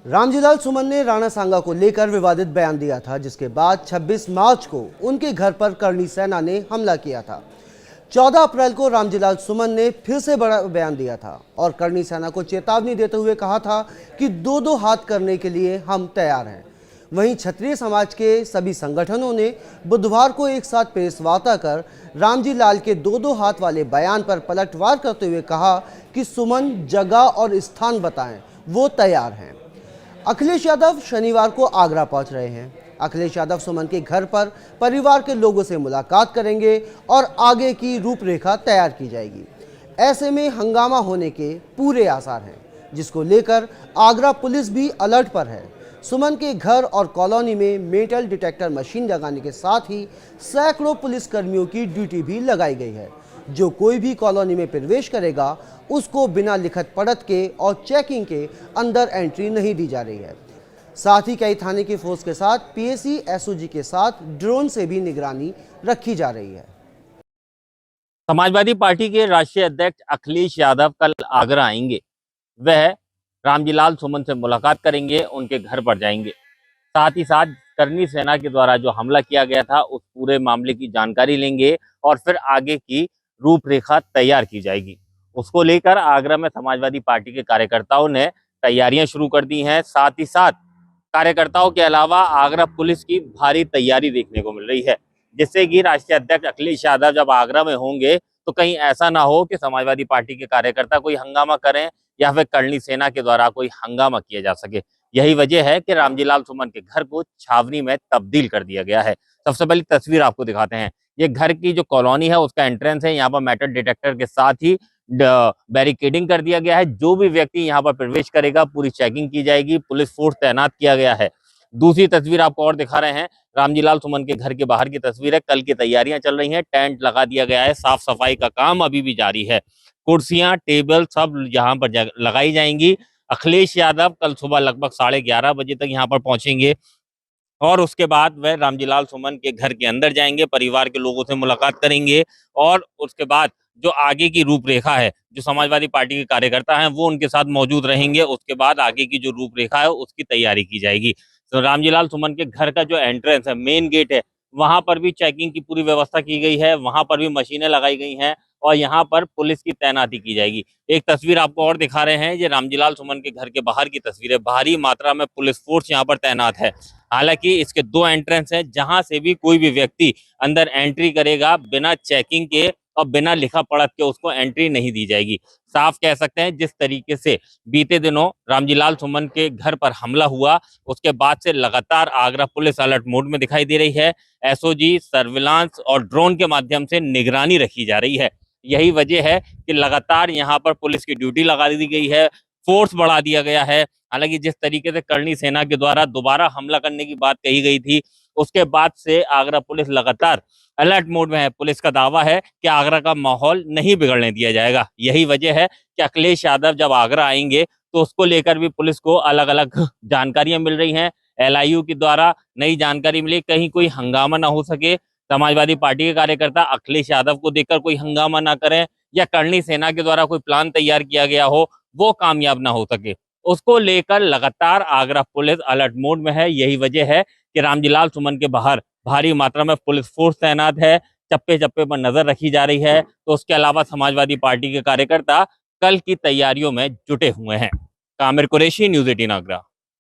रामजीलाल सुमन ने राणा सांगा को लेकर विवादित बयान दिया था, जिसके बाद 26 मार्च को उनके घर पर करणी सेना ने हमला किया था। 14 अप्रैल को रामजीलाल सुमन ने फिर से बड़ा बयान दिया था और करणी सेना को चेतावनी देते हुए कहा था कि दो दो हाथ करने के लिए हम तैयार हैं। वहीं क्षत्रिय समाज के सभी संगठनों ने बुधवार को एक साथ प्रेस वार्ता कर रामजीलाल के दो दो हाथ वाले बयान पर पलटवार करते हुए कहा कि सुमन जगह और स्थान बताएं, वो तैयार हैं। अखिलेश यादव शनिवार को आगरा पहुंच रहे हैं। अखिलेश यादव सुमन के घर पर परिवार के लोगों से मुलाकात करेंगे और आगे की रूपरेखा तैयार की जाएगी। ऐसे में हंगामा होने के पूरे आसार हैं, जिसको लेकर आगरा पुलिस भी अलर्ट पर है। सुमन के घर और कॉलोनी में मेटल डिटेक्टर मशीन लगाने के साथ ही सैकड़ों पुलिस कर्मियों की ड्यूटी भी लगाई गई है। जो कोई भी कॉलोनी में प्रवेश करेगा उसको बिना लिखत पढ़त के और चेकिंग के अंदर एंट्री नहीं दी जा रही है। साथ ही कई थाने की फोर्स के साथ पीएसी एसओजी के साथ ड्रोन से भी निगरानी रखी जा रही है। समाजवादी पार्टी के राष्ट्रीय अध्यक्ष अखिलेश यादव कल आगरा आएंगे। वह रामजीलाल सुमन से मुलाकात करेंगे, उनके घर पर जाएंगे। साथ ही साथ करणी सेना के द्वारा जो हमला किया गया था उस पूरे मामले की जानकारी लेंगे और फिर आगे की रूपरेखा तैयार की जाएगी। उसको लेकर आगरा में समाजवादी पार्टी के कार्यकर्ताओं ने तैयारियां शुरू कर दी हैं। साथ ही साथ कार्यकर्ताओं के अलावा आगरा पुलिस की भारी तैयारी देखने को मिल रही है, जिससे कि राष्ट्रीय अध्यक्ष अखिलेश यादव जब आगरा में होंगे तो कहीं ऐसा ना हो कि समाजवादी पार्टी के कार्यकर्ता कोई हंगामा करें या फिर करणी सेना के द्वारा कोई हंगामा किया जा सके। यही वजह है कि रामजीलाल सुमन के घर को छावनी में तब्दील कर दिया गया है। सबसे पहली तस्वीर आपको दिखाते हैं। ये घर की जो कॉलोनी है उसका एंट्रेंस है। यहाँ पर मेटल डिटेक्टर के साथ ही बैरिकेडिंग कर दिया गया है। जो भी व्यक्ति यहाँ पर प्रवेश करेगा पूरी चेकिंग की जाएगी। पुलिस फोर्स तैनात किया गया है। दूसरी तस्वीर आपको और दिखा रहे हैं, रामजीलाल सुमन के घर के बाहर की तस्वीर है। कल की तैयारियां चल रही हैं, टेंट लगा दिया गया है, साफ सफाई का काम अभी भी जारी है। कुर्सियां टेबल सब यहाँ पर लगाई जाएंगी। अखिलेश यादव कल सुबह लगभग 11:30 बजे तक यहाँ पर पहुंचेंगे और उसके बाद वह रामजीलाल सुमन के घर के अंदर जाएंगे, परिवार के लोगों से मुलाकात करेंगे और उसके बाद जो आगे की रूपरेखा है, जो समाजवादी पार्टी के कार्यकर्ता हैं वो उनके साथ मौजूद रहेंगे। उसके बाद आगे की जो रूपरेखा है उसकी तैयारी की जाएगी। तो रामजीलाल सुमन के घर का जो एंट्रेंस है, मेन गेट है, वहां पर भी चेकिंग की पूरी व्यवस्था की गई है। वहां पर भी मशीनें लगाई गई हैं और यहाँ पर पुलिस की तैनाती की जाएगी। एक तस्वीर आपको और दिखा रहे हैं, ये रामजीलाल सुमन के घर के बाहर की तस्वीर है। भारी मात्रा में पुलिस फोर्स यहाँ पर तैनात है। हालांकि इसके दो एंट्रेंस हैं, जहां से भी कोई भी व्यक्ति अंदर एंट्री करेगा बिना चेकिंग के और बिना लिखा पढ़त के उसको एंट्री नहीं दी जाएगी। साफ कह सकते हैं जिस तरीके से बीते दिनों रामजीलाल सुमन के घर पर हमला हुआ उसके बाद से लगातार आगरा पुलिस अलर्ट मोड में दिखाई दे रही है। एसओजी, सर्विलांस और ड्रोन के माध्यम से निगरानी रखी जा रही है। यही वजह है कि लगातार यहाँ पर पुलिस की ड्यूटी लगा दी गई है, फोर्स बढ़ा दिया गया है। हालांकि जिस तरीके से करणी सेना के द्वारा दोबारा हमला करने की बात कही गई थी उसके बाद से आगरा पुलिस लगातार अलर्ट मोड में है। पुलिस का दावा है कि आगरा का माहौल नहीं बिगड़ने दिया जाएगा। यही वजह है कि अखिलेश यादव जब आगरा आएंगे तो उसको लेकर भी पुलिस को अलग अलग जानकारियां मिल रही हैं। एलआईयू के द्वारा नई जानकारी मिली, कहीं कोई हंगामा ना हो सके, समाजवादी पार्टी के कार्यकर्ता अखिलेश यादव को देखकर कोई हंगामा ना करें या करणी सेना के द्वारा कोई प्लान तैयार किया गया हो वो कामयाब ना हो सके, उसको लेकर लगातार आगरा पुलिस अलर्ट मोड में है। यही वजह है कि रामजीलाल सुमन के बाहर भारी मात्रा में पुलिस फोर्स तैनात है, चप्पे चप्पे पर नजर रखी जा रही है। तो उसके अलावा समाजवादी पार्टी के कार्यकर्ता कल की तैयारियों में जुटे हुए हैं। कामिर कुरैशी, न्यूज़ 18 आगरा।